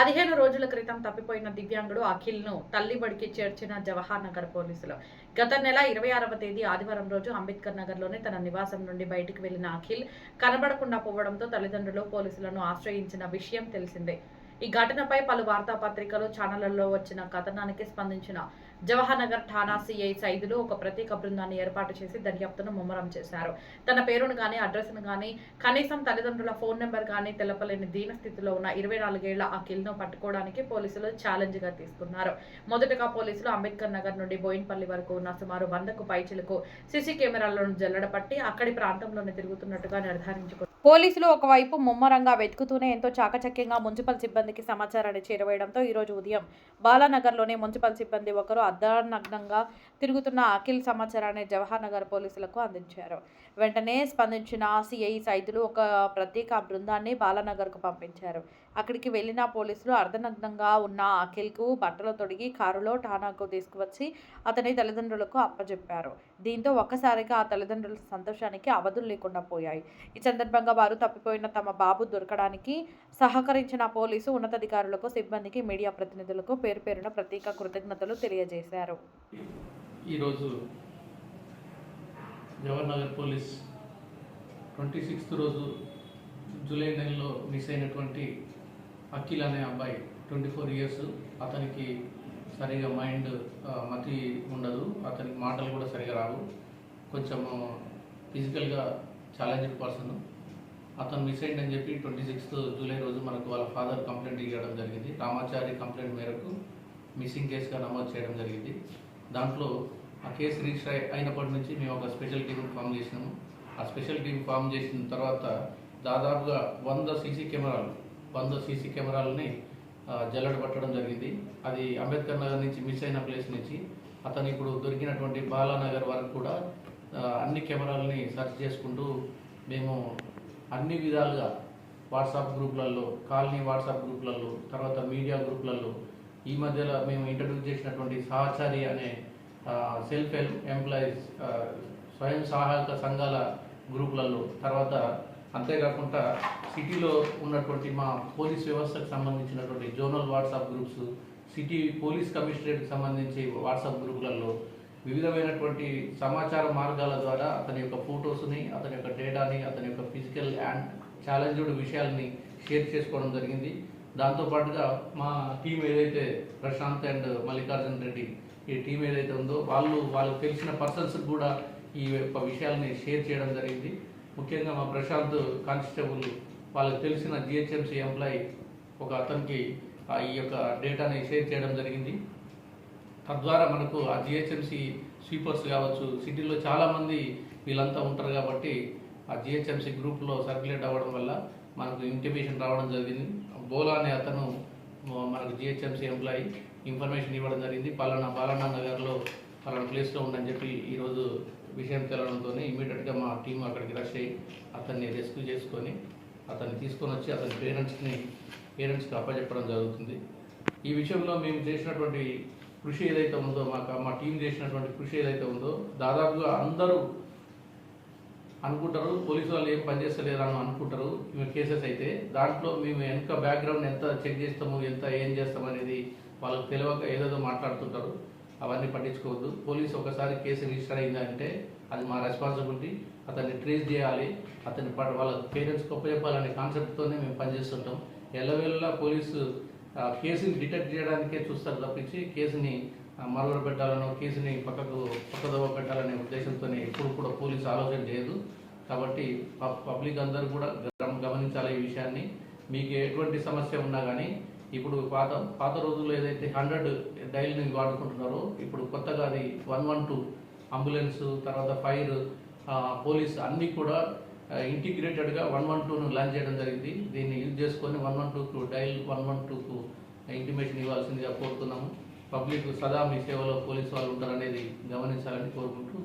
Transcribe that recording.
15 రోజుల క్రితం తప్పిపోయిన దివ్యాంగుడు అఖిల్‌ను తల్లిబడికి చేర్చిన జవహర్ నగర్ పోలీసులు. గత నెల 26వ తేదీ ఆదివారం రోజు అంబేద్కర్ నగర్‌లోని తన నివాసం నుండి బయటికి వెళ్లిన అఖిల్ కనబడకుండా పోవడంతో తల్లిదండ్రులు పోలీసులను ఆశ్రయించిన విషయం తెలిసిందే. ఈ ఘటనపై పలు వార్తాపత్రికలు, ఛానళ్లలో వచ్చిన కథనానికి స్పందించిన జవహర్ నగర్ ఠాణా సీఐ సైదులు ఒక ప్రత్యేక బృందాన్ని ఏర్పాటు చేసి దర్యాప్తును ముమ్మరం చేశారు. తన పేరును గానీ, అడ్రస్ను గానీ, కనీసం తల్లిదండ్రుల ఫోన్ నెంబర్ గానీ తెలపలేని దీనస్థితిలో ఉన్న 24 ఏళ్ల అఖిల్‌ను పట్టుకోవడానికి పోలీసులు ఛాలెంజ్‌గా తీసుకున్నారు. మొదటగా పోలీసులు అంబేద్కర్ నగర్ నుండి బోయిన్పల్లి వరకు ఉన్న సుమారు 100కు పైచిలుకు సీసీ కెమెరాలను జల్లెడపట్టి అక్కడి ప్రాంతంలోనే తిరుగుతున్నట్టుగా నిర్ధారించుకున్నారు. పోలీసులు ఒకవైపు ముమ్మరంగా వెతుకుతూనే ఎంతో చాకచక్యంగా మున్సిపల్ సిబ్బందికి సమాచారాన్ని చేరవేయడంతో ఈరోజు ఉదయం బాలానగర్లోని మున్సిపల్ సిబ్బంది ఒకరు అర్ధనగ్నంగా తిరుగుతున్న అఖిల్ సమాచారాన్ని జవహర్ నగర్ పోలీసులకు అందించారు. వెంటనే స్పందించిన సీఐ సైదులు ఒక ప్రత్యేక బృందాన్ని బాలానగర్కు పంపించారు. అక్కడికి వెళ్లిన పోలీసులు అర్ధనగ్నంగా ఉన్న అఖిల్కు బట్టలు తొడిగి కారులో ఠాణాకు తీసుకువచ్చి అతని తల్లిదండ్రులకు అప్పచెప్పారు. దీంతో ఒక్కసారిగా ఆ తల్లిదండ్రుల సంతోషానికి అవధులు లేకుండా పోయాయి. ఈ సందర్భంగా వారు తప్పిపోయిన తమ బాబు దొరకడానికి సహకరించిన పోలీసు ఉన్నతాధికారులకు, సిబ్బందికి, మీడియా ప్రతినిధులకు పేరు పేరున ప్రత్యేక కృతజ్ఞతలు తెలియజేశారు. ఈరోజు జవహర్ నగర్ పోలీస్ 26th రోజు జూలై నెలలో మిస్ అయినటువంటి అఖిల్ అనే అబ్బాయి 24 ఇయర్స్. అతనికి సరిగా మైండ్ మతి ఉండదు, అతనికి మాటలు కూడా సరిగా రావు, కొంచెం ఫిజికల్గా ఛాలెంజ్డ్ పర్సన్. అతను మిస్ అయిందని చెప్పి 26th జూలై రోజు మనకు వాళ్ళ ఫాదర్ కంప్లైంట్ ఇవ్వడం జరిగింది. రామాచారి కంప్లైంట్ మేరకు మిస్సింగ్ కేసుగా నమోదు చేయడం జరిగింది. దాంట్లో ఆ కేసు రిజిస్టర్ అయినప్పటి నుంచి మేము ఒక స్పెషల్ టీం ఫామ్ చేసినాము. ఆ స్పెషల్ టీం ఫామ్ చేసిన తర్వాత దాదాపుగా 100 సీసీ కెమెరాలని జల్లెడ పట్టడం జరిగింది. అది అంబేద్కర్ నగర్ నుంచి మిస్ అయిన ప్లేస్ నుంచి అతను ఇప్పుడు దొరికినటువంటి బాలానగర్ వరకు కూడా అన్ని కెమెరాలని సెర్చ్ చేసుకుంటూ మేము అన్ని విధాలుగా వాట్సాప్ గ్రూప్లలో, కాలనీ వాట్సాప్ గ్రూప్లలో, తర్వాత మీడియా గ్రూప్లలో, ఈ మధ్యలో మేము ఇంట్రడ్యూస్ చేసినటువంటి సహచారి అనే సెల్ఫ్ హెల్ప్ ఎంప్లాయీస్ స్వయం సహాయక సంఘాల గ్రూపులలో, తర్వాత అంతేకాకుండా సిటీలో ఉన్నటువంటి మా పోలీస్ వ్యవస్థకు సంబంధించినటువంటి zonal WhatsApp groups, city police కమిషనరేట్కి సంబంధించి వాట్సాప్ గ్రూపులలో వివిధమైనటువంటి సమాచార మార్గాల ద్వారా అతని యొక్క ఫొటోస్ని, అతని యొక్క డేటాని, అతని యొక్క ఫిజికల్ అండ్ ఛాలెంజ్డ్ విషయాల్ని షేర్ చేసుకోవడం జరిగింది. దాంతోపాటుగా మా టీం ఏదైతే ప్రశాంత్ అండ్ మల్లికార్జున రెడ్డి ఈ టీం ఏదైతే ఉందో వాళ్ళకి తెలిసిన పర్సన్స్ కూడా ఈ యొక్క విషయాల్ని షేర్ చేయడం జరిగింది. ముఖ్యంగా మా ప్రశాంత్ కానిస్టేబుల్ వాళ్ళకి తెలిసిన జిహెచ్ఎంసీ ఎంప్లాయీ ఒక అతనికి ఈ యొక్క డేటాని షేర్ చేయడం జరిగింది. తద్వారా మనకు ఆ జిహెచ్ఎంసీ స్వీపర్స్ కావచ్చు, సిటీలో చాలామంది వీళ్ళంతా ఉంటారు కాబట్టి ఆ జిహెచ్ఎంసీ గ్రూప్లో సర్క్యులేట్ అవ్వడం వల్ల మనకు ఇంటిమేషన్ రావడం జరిగింది. బోలా అనే అతను మనకు జిహెచ్ఎంసీ ఎంప్లాయీ ఇన్ఫర్మేషన్ ఇవ్వడం జరిగింది. బాలానా నగర్లో పలానా ప్లేస్లో ఉందని చెప్పి ఈరోజు విషయం తెలవడంతో ఇమీడియట్గా మా టీం అక్కడికి రష్ అయ్యి అతన్ని రెస్క్యూ చేసుకొని అతన్ని తీసుకొని వచ్చి అతని పేరెంట్స్కి అప్పచెప్పడం జరుగుతుంది. ఈ విషయంలో మేము చేసినటువంటి కృషి ఏదైతే ఉందో, మా టీం చేసినటువంటి కృషి ఏదైతే ఉందో, దాదాపుగా అందరూ అనుకుంటారు పోలీసు వాళ్ళు ఏం పనిచేస్తలేరు అని అనుకుంటారు కేసెస్ అయితే. దాంట్లో మేము వెనక బ్యాక్గ్రౌండ్ ఎంత చెక్ చేస్తాము, ఏం చేస్తాము అనేది వాళ్ళకి తెలియక ఏదేదో మాట్లాడుతుంటారు. అవన్నీ పట్టించుకోవద్దు. పోలీసు ఒకసారి కేసు రిజిస్టర్ అయిందంటే అది మా రెస్పాన్సిబిలిటీ. అతన్ని ట్రేస్ చేయాలి, అతని వాళ్ళ పేరెంట్స్కి ఒప్పచెప్పాలనే కాన్సెప్ట్తోనే మేము పనిచేస్తుంటాం. ఎల్లవేళలా పోలీసు కేసుని డిటెక్ట్ చేయడానికే చూస్తారు తప్పించి కేసుని మరుగున పెట్టాలనో, కేసుని పక్కదోవ పెట్టాలనే ఉద్దేశంతో ఎప్పుడు కూడా పోలీసు ఆలోచన చేయదు. కాబట్టి పబ్లిక్ అందరూ కూడా గమనించాలి ఈ విషయాన్ని. మీకు ఎటువంటి సమస్య ఉన్నా కానీ ఇప్పుడు పాత రోజుల్లో ఏదైతే 100 డైల్ని వాడుకుంటున్నారో ఇప్పుడు కొత్తగా అది 112 అంబులెన్స్, తర్వాత ఫైర్, పోలీస్ అన్నీ కూడా ఇంటిగ్రేటెడ్గా 112ను లాంచ్ చేయడం జరిగింది. దీన్ని యూజ్ చేసుకొని 112కు డైల్ 112కు ఇంటిమేషన్ ఇవ్వాల్సిందిగా కోరుతున్నాము. పబ్లిక్ సదా మీ సేవలో పోలీసు వాళ్ళు ఉంటారనేది గమనించాలని కోరుకుంటూ